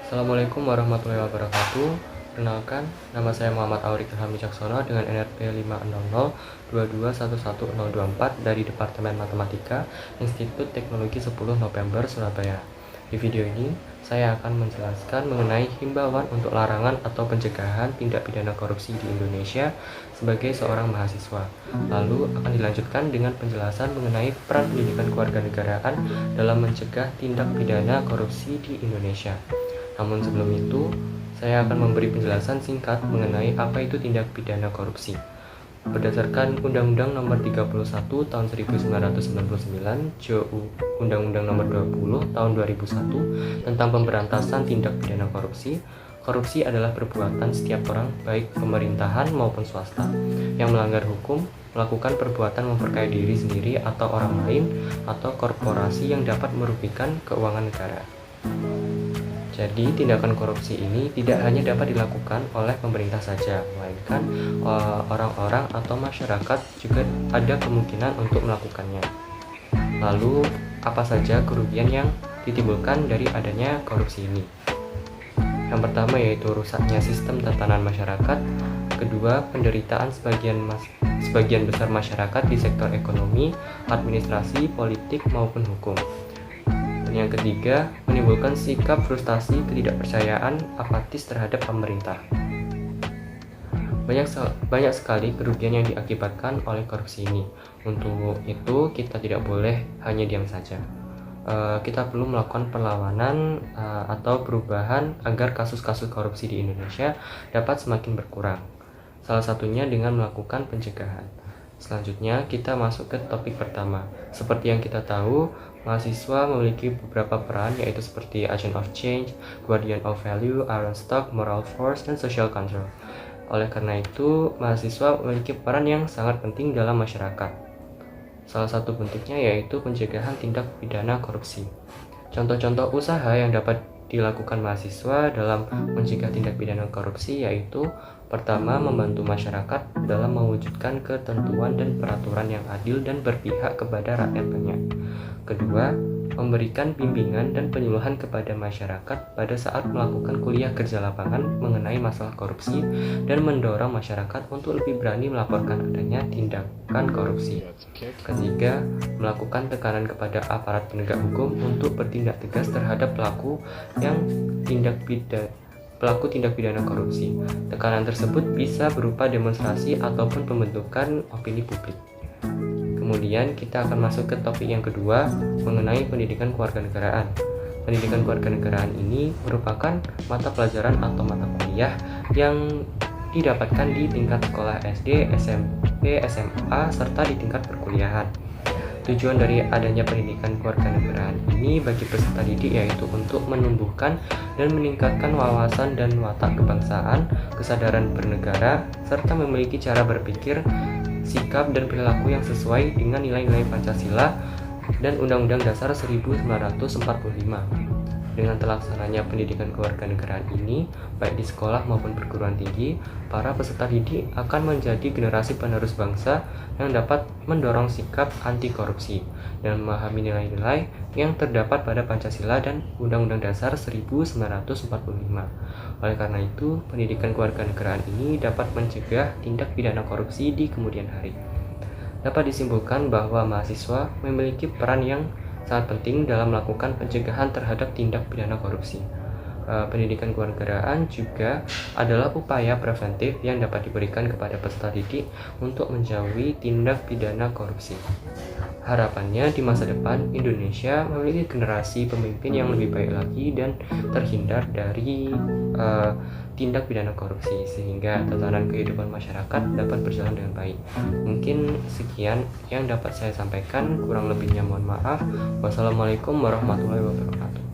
Assalamualaikum warahmatullahi wabarakatuh. Perkenalkan, nama saya Muhammad Aurik Ilham Wicaksono dengan NRP 50022111024 dari Departemen Matematika Institut Teknologi 10 November Surabaya. Di video ini, saya akan menjelaskan mengenai himbauan untuk larangan atau pencegahan tindak pidana korupsi di Indonesia sebagai seorang mahasiswa. Lalu akan dilanjutkan dengan penjelasan mengenai peran pendidikan kewarganegaraan dalam mencegah tindak pidana korupsi di Indonesia. Namun sebelum itu, saya akan memberi penjelasan singkat mengenai apa itu tindak pidana korupsi. Berdasarkan Undang-Undang Nomor 31 Tahun 1999, JOU Undang-Undang Nomor 20 Tahun 2001 tentang pemberantasan tindak pidana korupsi, korupsi adalah perbuatan setiap orang, baik pemerintahan maupun swasta, yang melanggar hukum, melakukan perbuatan memperkaya diri sendiri atau orang lain, atau korporasi yang dapat merugikan keuangan negara. Jadi, tindakan korupsi ini tidak hanya dapat dilakukan oleh pemerintah saja, melainkan orang-orang atau masyarakat juga ada kemungkinan untuk melakukannya. Lalu, apa saja kerugian yang ditimbulkan dari adanya korupsi ini? Yang pertama yaitu rusaknya sistem tatanan masyarakat. Kedua, penderitaan sebagian besar masyarakat di sektor ekonomi, administrasi, politik maupun hukum. Yang ketiga, menimbulkan sikap frustasi, ketidakpercayaan, apatis terhadap pemerintah. Banyak sekali kerugian yang diakibatkan oleh korupsi ini. Untuk itu, kita tidak boleh hanya diam saja. Kita perlu melakukan perlawanan atau perubahan agar kasus-kasus korupsi di Indonesia dapat semakin berkurang. Salah satunya dengan melakukan pencegahan. Selanjutnya, kita masuk ke topik pertama. Seperti yang kita tahu, mahasiswa memiliki beberapa peran, yaitu seperti agent of change, guardian of value, iron stock, moral force, dan social control. Oleh karena itu, mahasiswa memiliki peran yang sangat penting dalam masyarakat. Salah satu bentuknya yaitu pencegahan tindak pidana korupsi. Contoh-contoh usaha yang dapat dilakukan mahasiswa dalam mencegah tindak pidana korupsi yaitu: pertama, membantu masyarakat dalam mewujudkan ketentuan dan peraturan yang adil dan berpihak kepada rakyat banyak. Kedua, memberikan bimbingan dan penyuluhan kepada masyarakat pada saat melakukan kuliah kerja lapangan mengenai masalah korupsi dan mendorong masyarakat untuk lebih berani melaporkan adanya tindakan korupsi. Ketiga, melakukan tekanan kepada aparat penegak hukum untuk bertindak tegas terhadap pelaku tindak pidana korupsi. Tekanan tersebut bisa berupa demonstrasi ataupun pembentukan opini publik. Kemudian kita akan masuk ke topik yang kedua mengenai pendidikan kewarganegaraan. Pendidikan kewarganegaraan ini merupakan mata pelajaran atau mata kuliah yang didapatkan di tingkat sekolah SD, SMP, SMA, serta di tingkat perkuliahan. Tujuan dari adanya pendidikan kewarganegaraan ini bagi peserta didik yaitu untuk menumbuhkan dan meningkatkan wawasan dan watak kebangsaan, kesadaran bernegara, serta memiliki cara berpikir, sikap dan perilaku yang sesuai dengan nilai-nilai Pancasila dan Undang-Undang Dasar 1945. Dengan terlaksananya pendidikan kewarganegaraan ini, baik di sekolah maupun perguruan tinggi, para peserta didik akan menjadi generasi penerus bangsa yang dapat mendorong sikap anti korupsi dan memahami nilai-nilai yang terdapat pada Pancasila dan Undang-Undang Dasar 1945. Oleh karena itu, pendidikan kewarganegaraan ini dapat mencegah tindak pidana korupsi di kemudian hari. Dapat disimpulkan bahwa mahasiswa memiliki peran yang sangat penting dalam melakukan pencegahan terhadap tindak pidana korupsi. Pendidikan kewarganegaraan juga adalah upaya preventif yang dapat diberikan kepada peserta didik untuk menjauhi tindak pidana korupsi. Harapannya di masa depan Indonesia memiliki generasi pemimpin yang lebih baik lagi dan terhindar dari tindak pidana korupsi sehingga tatanan kehidupan masyarakat dapat berjalan dengan baik. Mungkin sekian yang dapat saya sampaikan, kurang lebihnya mohon maaf. Wassalamualaikum warahmatullahi wabarakatuh.